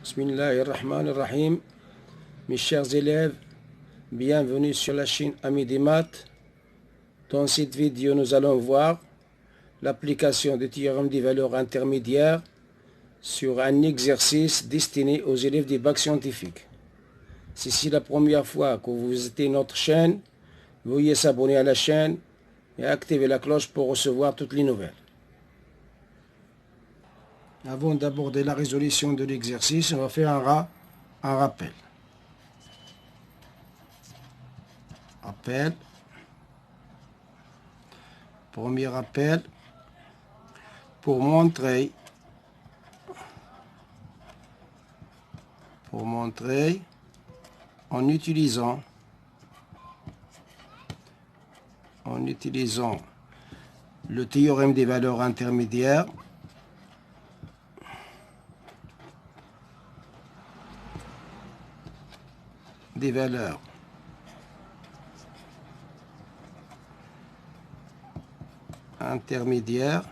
Bismillahirrahmanirrahim. Mes chers élèves, bienvenue sur la chaîne Amis des Maths. Dans cette vidéo, nous allons voir l'application du théorème des valeurs intermédiaires sur un exercice destiné aux élèves des bacs scientifiques. Si c'est la première fois que vous visitez notre chaîne, veuillez s'abonner à la chaîne et activer la cloche pour recevoir toutes les nouvelles. Avant d'aborder la résolution de l'exercice, on va faire un rappel. Premier rappel, pour montrer en utilisant le théorème des valeurs intermédiaires, des valeurs intermédiaires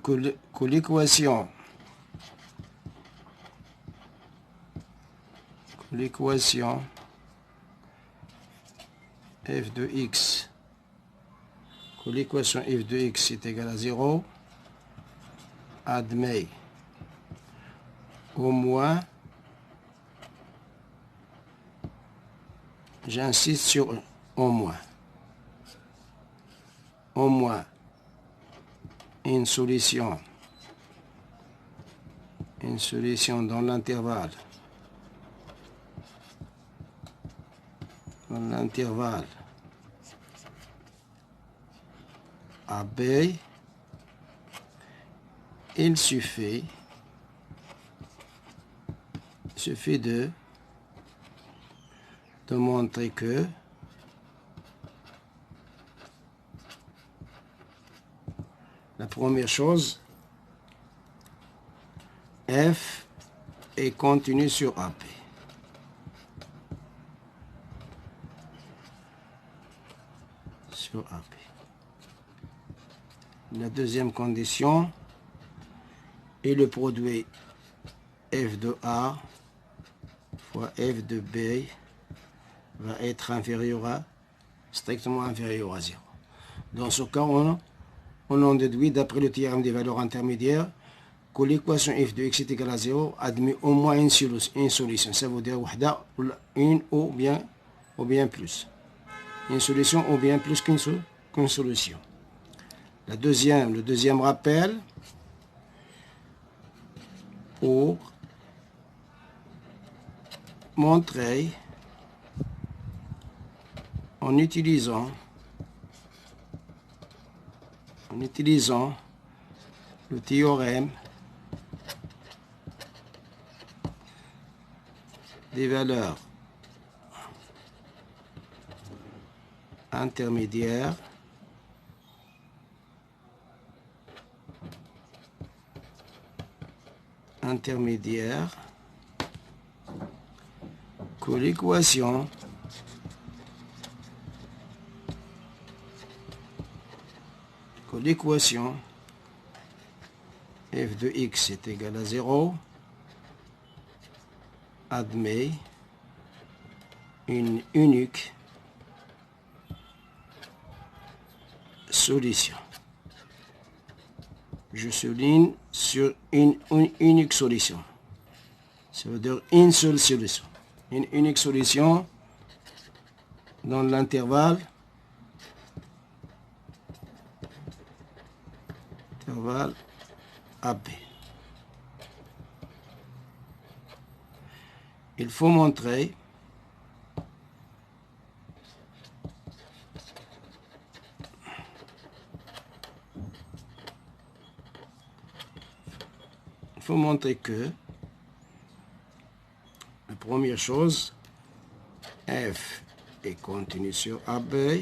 que l'équation f de x est égale à 0 admet au moins, j'insiste sur au moins une solution dans l'intervalle AB, il suffit de montrer que la première chose, F est continu sur AP. La deuxième condition est le produit F de A fois F de B va être strictement inférieur à 0. Dans ce cas, on en déduit d'après le théorème des valeurs intermédiaires que l'équation f de x est égale à 0 admet au moins une solution. Ça veut dire une ou bien plus. Une solution ou bien plus qu'une solution. Le deuxième rappel, pour montrer en utilisant le théorème des valeurs intermédiaires que l'équation f de x est égal à 0 admet une unique solution. Je souligne sur une unique solution. Ça veut dire une seule solution. Une unique solution dans l'intervalle AB. Il faut montrer que la première chose, F est continu sur AB,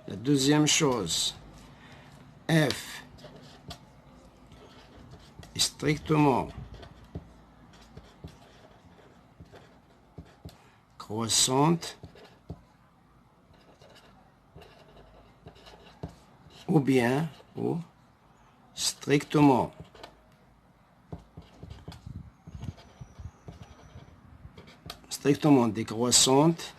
La deuxième chose, F est strictement décroissante ou bien strictement décroissante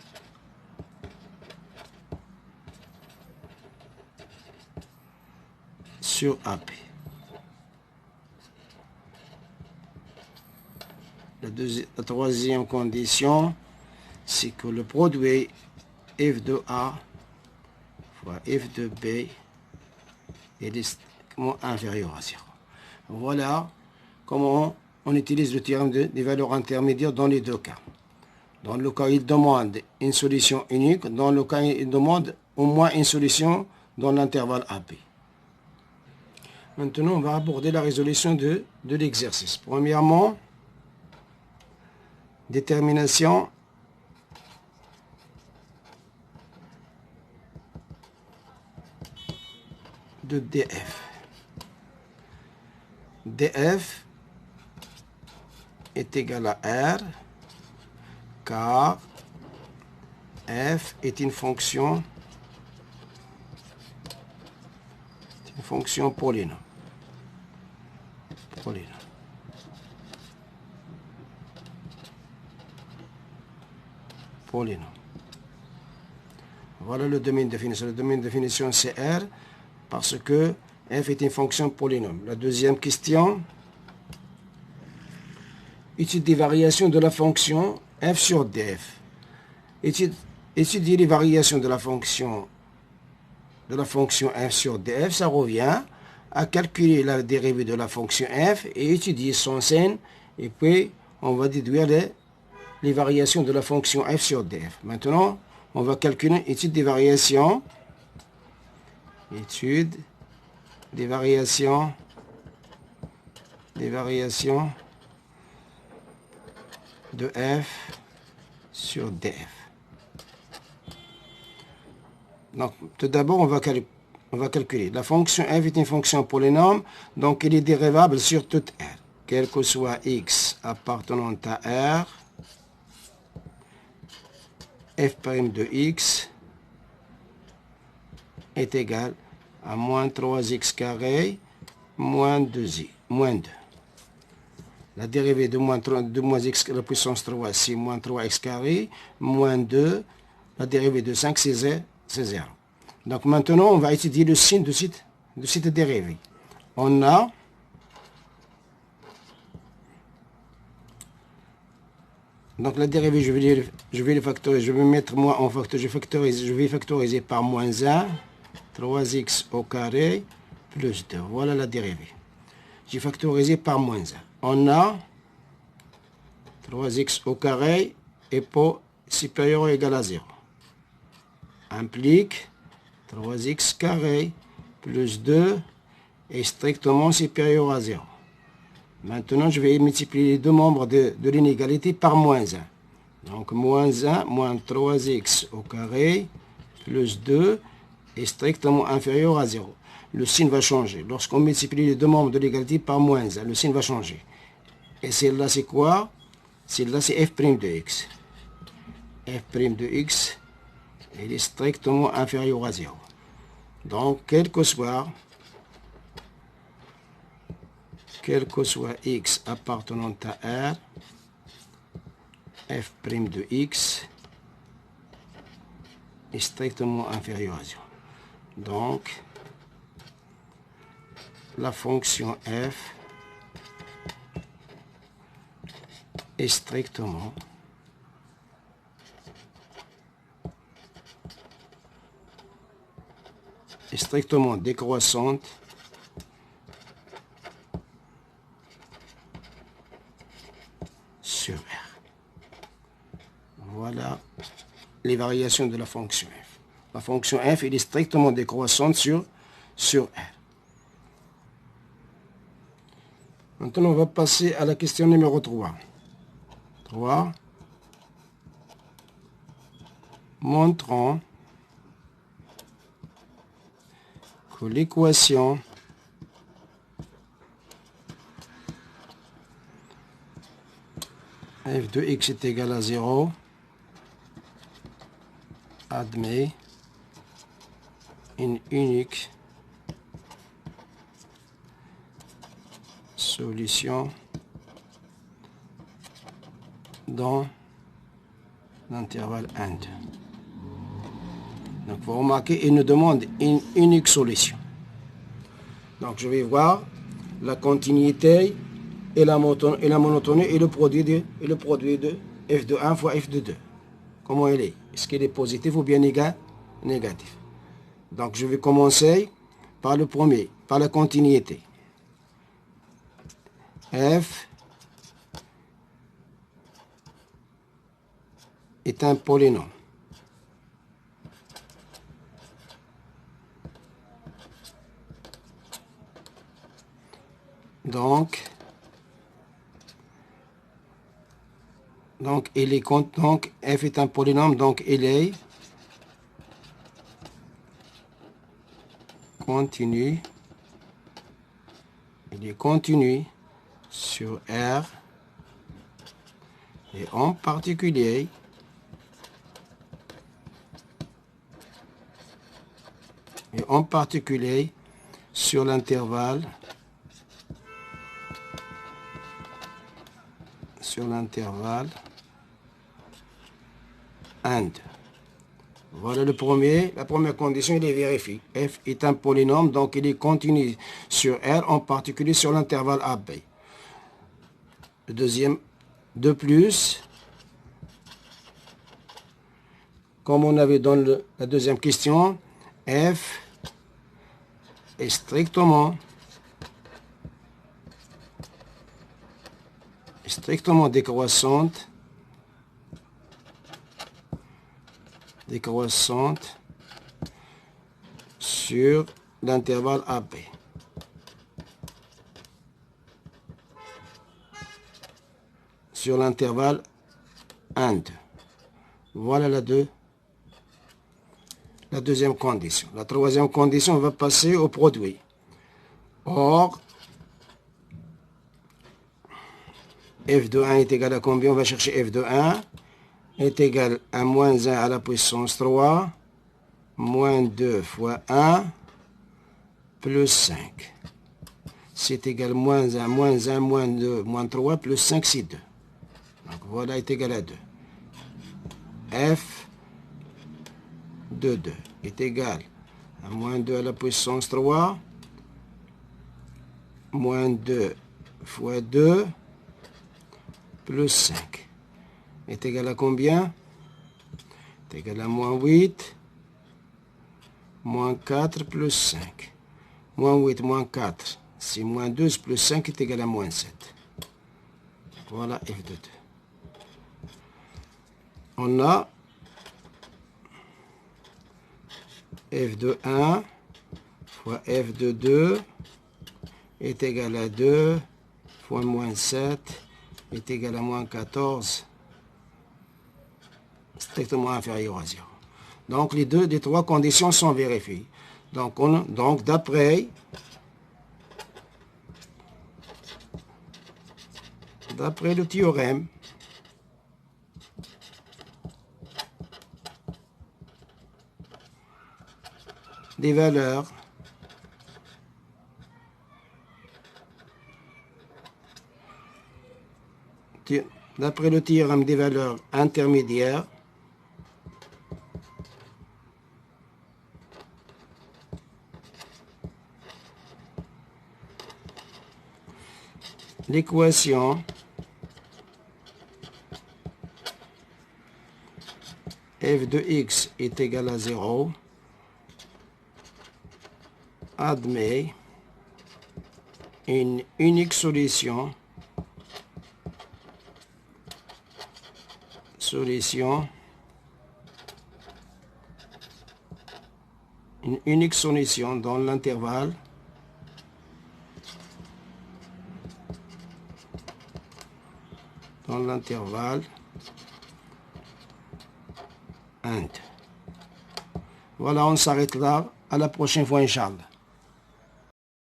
sur AP. La troisième condition, c'est que le produit f de A fois f de B est strictement inférieur à 0. Voilà comment on utilise le théorème des valeurs intermédiaires dans les deux cas. Dans le cas, il demande une solution unique. Dans le cas, il demande au moins une solution dans l'intervalle AP. Maintenant, on va aborder la résolution de l'exercice. Premièrement, détermination de DF. DF est égal à R, car f est une fonction polynôme. Voilà le domaine de définition. Le domaine de définition, c'est R, parce que f est une fonction polynôme. La deuxième question, étude des variations de la fonction f sur df. Étudier les variations de la fonction f sur df, ça revient à calculer la dérivée de la fonction f et étudier son sin, et puis on va déduire les variations de la fonction f sur df. Maintenant, on va calculer étude des variations de f sur df. Donc, tout d'abord, on va calculer. La fonction f est une fonction polynôme, donc elle est dérivable sur toute R. Quel que soit x appartenant à R, f' de x est égal à moins 3x carré moins 2. La dérivée de moins x à la puissance 3, c'est moins 3x carré, moins 2, la dérivée de 5, c'est 0. Donc maintenant, on va étudier le signe de cette dérivée. On a donc la dérivée, je vais le factoriser, je vais mettre moins en facteur, je vais factoriser par moins 1, 3x au carré plus 2. Voilà la dérivée. J'ai factorisé par moins 1. On a 3x au carré est supérieur ou égal à 0. Implique 3x carré plus 2 est strictement supérieur à 0. Maintenant, je vais multiplier les deux membres de l'inégalité par moins 1. Donc, moins 1, moins 3x au carré plus 2 est strictement inférieur à 0. Le signe va changer. Lorsqu'on multiplie les deux membres de l'égalité par moins 1, le signe va changer. Et celle-là, c'est quoi? Celle-là, c'est f' de x. f' de x, il est strictement inférieur à 0. Donc, quel que soit x appartenant à R, f' de x est strictement inférieur à 0. Donc, la fonction f est strictement décroissante sur R. Voilà les variations de la fonction f. La fonction f est strictement décroissante sur R. Maintenant, on va passer à la question numéro 3. Montrons que l'équation f de x est égale à 0 admet une unique solution dans l'intervalle AND. Donc, vous remarquez, il nous demande une unique solution. Donc, je vais voir la continuité et la monotonie et le produit de f de 1 fois f de 2. Comment il est? Est-ce qu'il est positif ou bien négatif? Donc, je vais commencer par le premier, par la continuité. F est un polynôme. Donc il est donc f est un polynôme, donc il est continu. Il est continu sur R et en particulier sur l'intervalle AND. Voilà la première condition, il est vérifié. F est un polynôme, donc il est continu sur R, en particulier sur l'intervalle AB. Le deuxième, de plus, comme on avait dans la deuxième question, F est strictement décroissante sur l'intervalle AB. Sur l'intervalle AND. Voilà la deuxième condition. La troisième condition, on va passer au produit. Or, f de 1 est égal à combien? On va chercher f de 1 est égal à moins 1 à la puissance 3, moins 2 fois 1, plus 5. C'est égal à moins 1, moins 1, moins 2, moins 3, plus 5, c'est 2. Donc voilà est égal à 2. F de 2 est égal à moins 2 à la puissance 3, moins 2 fois 2, plus 5. Est égal à combien? Est égal à moins 8, moins 4, plus 5. Moins 8, moins 4, c'est moins 12, plus 5 est égal à moins 7. Voilà f de 2. On a f de 1 fois f de 2 est égal à 2 fois moins 7 est égal à moins 14, strictement inférieur à 0. Donc les deux des trois conditions sont vérifiées. Donc d'après le théorème, des valeurs intermédiaires, l'équation f de x est égal à 0 admet une unique solution dans l'intervalle AND. Voilà, on s'arrête là. À la prochaine fois, Inch'Allah.